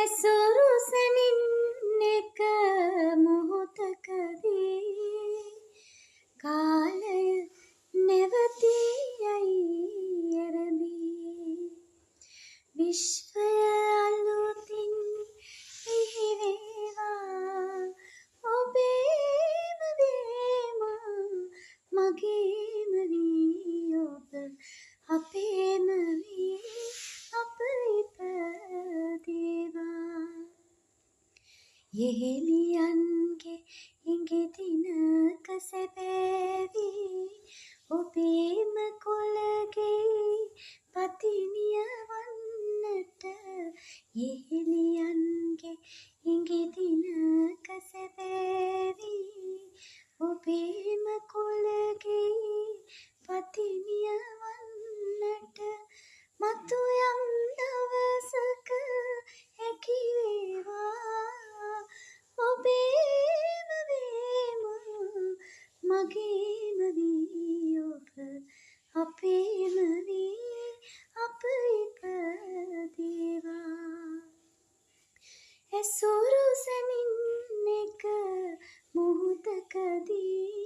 ඇසුරු සැනින් එක මොහොතකදී කාලය නැවතී යයි ඇරඹී විශ්වය අලුතින් බිහි වේවා ඔබේම වේම මගේම වී ඔබ අපේම වී අප ඉපදේවා යෙහෙළියන්ගේ හිඟිදිනක සැබෑවි ඔබේම කොළගේ පතිනිය වන්නට යෙහෙළියන්ගේ හිඟිදිනක සැබෑවි ඔබේම කොළගේ පතිනිය වන්නට මතු යම් දවසක හැකි වේවා ඔබේම වේම මගේම වී ඔබ අපේම වී අප ඉපදේවා ඇසුරු සැනින් එක මොහොතකදී